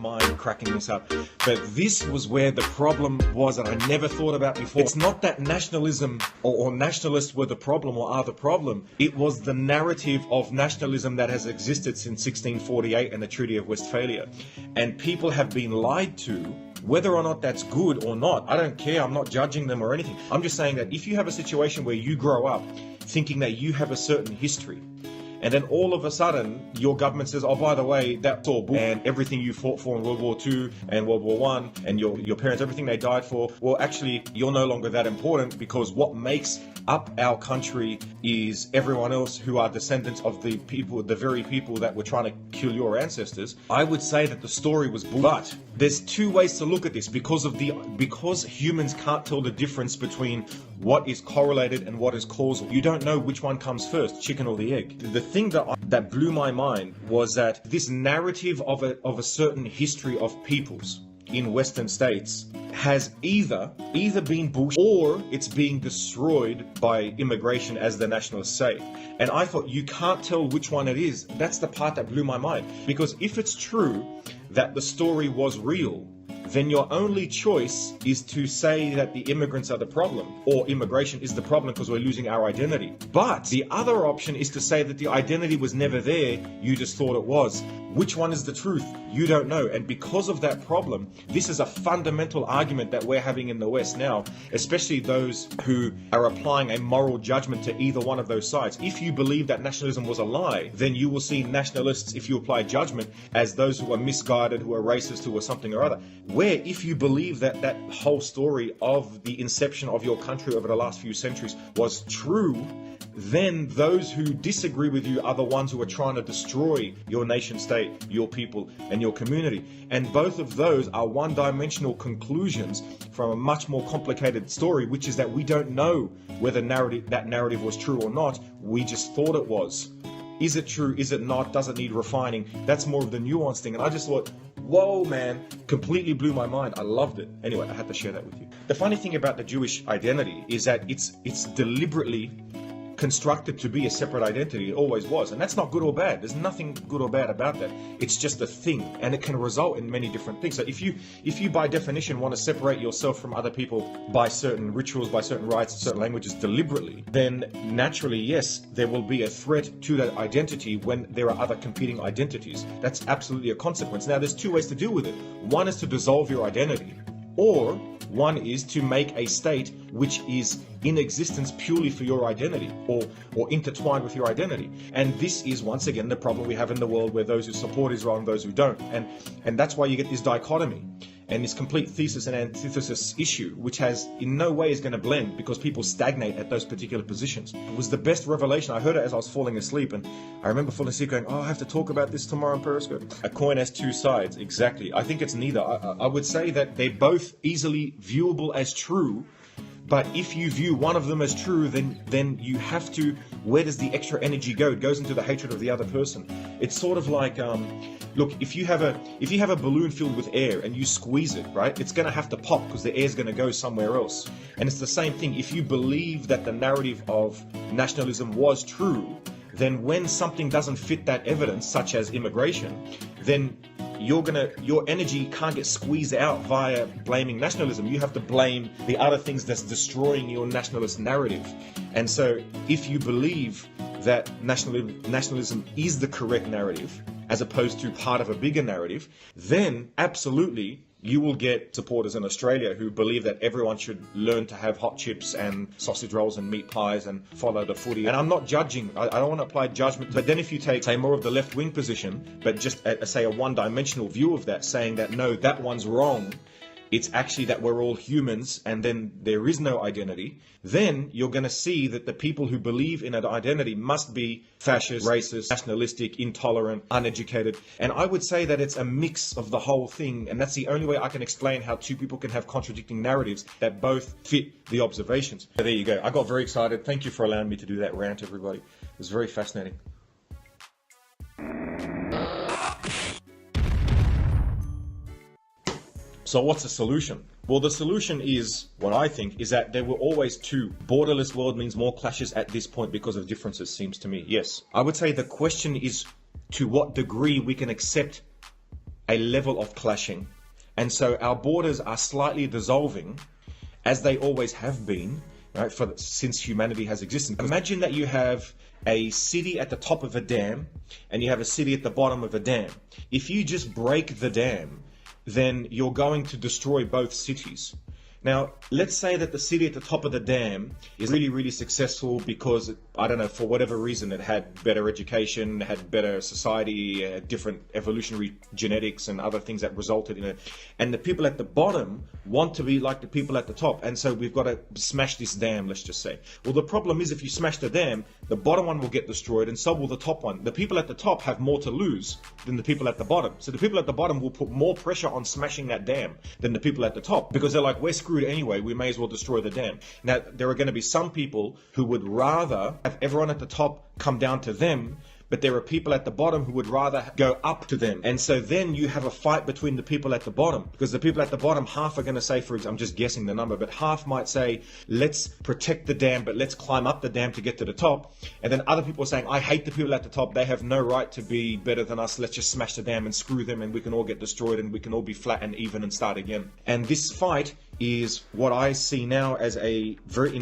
mind cracking this up. But this was where the problem was that I never thought about before. It's not that nationalism or nationalists were the problem or are the problem. It was the narrative of nationalism that has existed since 1648 and the Treaty of Westphalia. And people have been lied to. Whether or not that's good or not, I don't care. I'm not judging them or anything. I'm just saying that if you have a situation where you grow up thinking that you have a certain history, and then all of a sudden, your government says, oh, by the way, that's all bull, and everything you fought for in World War II and World War I, and your parents, everything they died for, well, actually, you're no longer that important, because what makes up our country is everyone else who are descendants of the people, the very people that were trying to kill your ancestors. I would say that the story was bull. But there's two ways to look at this because humans can't tell the difference between what is correlated and what is causal. You don't know which one comes first, chicken or the egg. The thing that blew my mind was that this narrative of a certain history of peoples in Western states has either been bullshit or it's being destroyed by immigration, as the nationalists say. And I thought, you can't tell which one it is. That's the part that blew my mind. Because if it's true that the story was real, then your only choice is to say that the immigrants are the problem, or immigration is the problem because we're losing our identity. But the other option is to say that the identity was never there, you just thought it was. Which one is the truth? You don't know. And because of that problem, this is a fundamental argument that we're having in the West now, especially those who are applying a moral judgment to either one of those sides. If you believe that nationalism was a lie, then you will see nationalists, if you apply judgment, as those who are misguided, who are racist, who are something or other. Where if you believe that that whole story of the inception of your country over the last few centuries was true, then those who disagree with you are the ones who are trying to destroy your nation state, your people, and your community. And both of those are one-dimensional conclusions from a much more complicated story, which is that we don't know whether that narrative was true or not. We just thought it was. Is it true? Is it not? Does it need refining? That's more of the nuanced thing. And I just thought, whoa, man, completely blew my mind. I loved it. Anyway, I had to share that with you. The funny thing about the Jewish identity is that it's deliberately constructed to be a separate identity. It always was. And that's not good or bad. There's nothing good or bad about that. It's just a thing, and it can result in many different things. So if you by definition want to separate yourself from other people by certain rituals, by certain rites, certain languages deliberately, then naturally, yes, there will be a threat to that identity when there are other competing identities. That's absolutely a consequence. Now, there's two ways to deal with it. One is to dissolve your identity, or one is to make a state which is in existence purely for your identity, or intertwined with your identity. And this is once again the problem we have in the world, where those who support Israel and those who don't. And that's why you get this dichotomy and this complete thesis and antithesis issue, which has in no way is going to blend, because people stagnate at those particular positions. It was the best revelation. I heard it as I was falling asleep, and I remember falling asleep going, oh, I have to talk about this tomorrow on Periscope. A coin has two sides. Exactly. I think it's neither. I would say that they're both easily viewable as true. But if you view one of them as true, then you have to, where does the extra energy go? It goes into the hatred of the other person. It's sort of like, look, if you have a balloon filled with air and you squeeze it, right, it's going to have to pop because the air is going to go somewhere else. And it's the same thing. If you believe that the narrative of nationalism was true, then when something doesn't fit that evidence, such as immigration, then your energy can't get squeezed out via blaming nationalism. You have to blame the other things that's destroying your nationalist narrative. And so if you believe that nationalism is the correct narrative, as opposed to part of a bigger narrative, then absolutely you will get supporters in Australia who believe that everyone should learn to have hot chips and sausage rolls and meat pies and follow the footy. And I'm not judging. I don't want to apply judgment. But then if you take, say, more of the left-wing position, but just, say, a one-dimensional view of that, saying that, no, that one's wrong, it's actually that we're all humans and then there is no identity, then you're going to see that the people who believe in an identity must be fascist, racist, nationalistic, intolerant, uneducated. And I would say that it's a mix of the whole thing, and that's the only way I can explain how two people can have contradicting narratives that both fit the observations. So there you go. I got very excited. Thank you for allowing me to do that rant, everybody. It was very fascinating. So what's the solution? Well, the solution is, what I think, is that there were always two. Borderless world means more clashes at this point because of differences, seems to me. Yes. I would say the question is to what degree we can accept a level of clashing. And so our borders are slightly dissolving, as they always have been, right, since humanity has existed. Imagine that you have a city at the top of a dam and you have a city at the bottom of a dam. If you just break the dam, then you're going to destroy both cities. Now, let's say that the city at the top of the dam is really, really successful because, I don't know, for whatever reason, it had better education, had better society, different evolutionary genetics and other things that resulted in it. And the people at the bottom want to be like the people at the top. And so we've got to smash this dam, let's just say. Well, the problem is if you smash the dam, the bottom one will get destroyed and so will the top one. The people at the top have more to lose than the people at the bottom. So the people at the bottom will put more pressure on smashing that dam than the people at the top, because they're like, we're screwed anyway, we may as well destroy the dam. Now, there are going to be some people who would rather have everyone at the top come down to them, but there are people at the bottom who would rather go up to them. And so then you have a fight between the people at the bottom, because the people at the bottom, half are going to say, for example, I'm just guessing the number, but half might say, let's protect the dam, but let's climb up the dam to get to the top. And then other people are saying, I hate the people at the top, they have no right to be better than us, let's just smash the dam and screw them and we can all get destroyed and we can all be flat and even and start again. And this fight is what I see now as a very,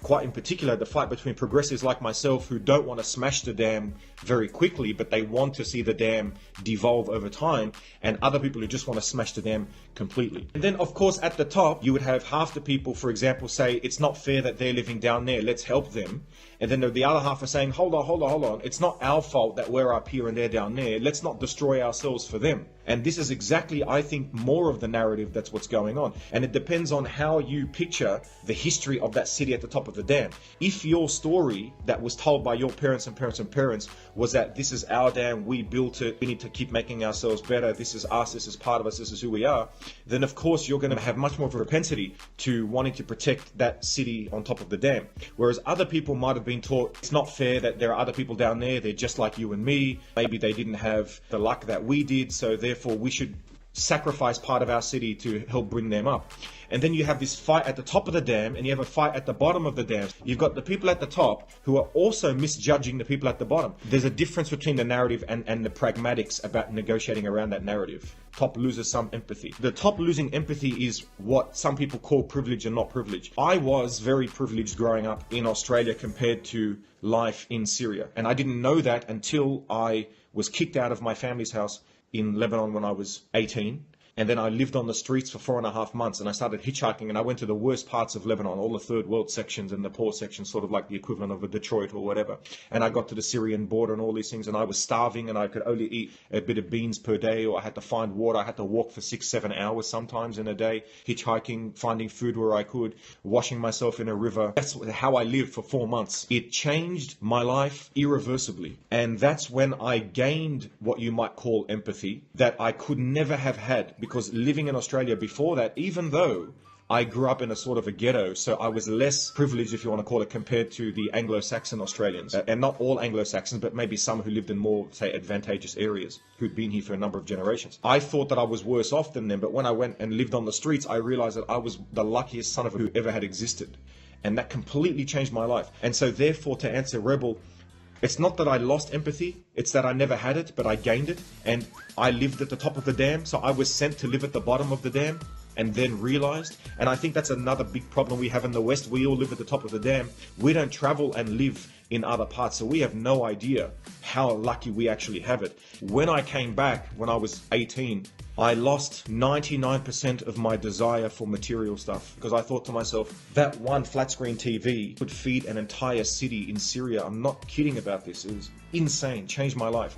quite in particular, the fight between progressives like myself who don't want to smash the dam very quickly, but they want to see the dam devolve over time, and other people who just want to smash the dam completely. And then, of course, at the top, you would have half the people, for example, say, it's not fair that they're living down there, let's help them. And then the other half are saying, hold on, it's not our fault that we're up here and they're down there, let's not destroy ourselves for them. And this is exactly, I think, more of the narrative that's what's going on. And it depends on how you picture the history of that city at the top of the dam. If your story that was told by your parents and parents and parents was that this is our dam, we built it, we need to keep making ourselves better, this is us, this is part of us, this is who we are, then of course you're going to have much more of a propensity to wanting to protect that city on top of the dam. Whereas other people might have been taught it's not fair that there are other people down there, they're just like you and me, maybe they didn't have the luck that we did, so therefore we should sacrifice part of our city to help bring them up. And then you have this fight at the top of the dam and you have a fight at the bottom of the dam. You've got the people at the top who are also misjudging the people at the bottom. There's a difference between the narrative and the pragmatics about negotiating around that narrative. Top loses some empathy. The top losing empathy is what some people call privilege and not privilege. I was very privileged growing up in Australia compared to life in Syria. And I didn't know that until I was kicked out of my family's house in Lebanon when I was 18. And then I lived on the streets for 4.5 months and I started hitchhiking and I went to the worst parts of Lebanon, all the third world sections and the poor sections, sort of like the equivalent of a Detroit or whatever. And I got to the Syrian border and all these things and I was starving and I could only eat a bit of beans per day, or I had to find water. I had to walk for 6-7 hours sometimes in a day, hitchhiking, finding food where I could, washing myself in a river. That's how I lived for 4 months. It changed my life irreversibly. And that's when I gained what you might call empathy that I could never have had, because living in Australia before that, even though I grew up in a sort of a ghetto, so I was less privileged, if you want to call it, compared to the Anglo-Saxon Australians. And not all Anglo-Saxons, but maybe some who lived in more, say, advantageous areas, who'd been here for a number of generations. I thought that I was worse off than them, but when I went and lived on the streets, I realized that I was the luckiest son of a who ever had existed. And that completely changed my life. And so therefore, to answer Rebel, it's not that I lost empathy, it's that I never had it, but I gained it. And I lived at the top of the dam, so I was sent to live at the bottom of the dam and then realized. And I think that's another big problem we have in the West. We all live at the top of the dam. We don't travel and live in other parts, so we have no idea how lucky we actually have it. When I came back, when I was 18, I lost 99% of my desire for material stuff, because I thought to myself, that one flat screen TV could feed an entire city in Syria. I'm not kidding about this. It was insane, changed my life.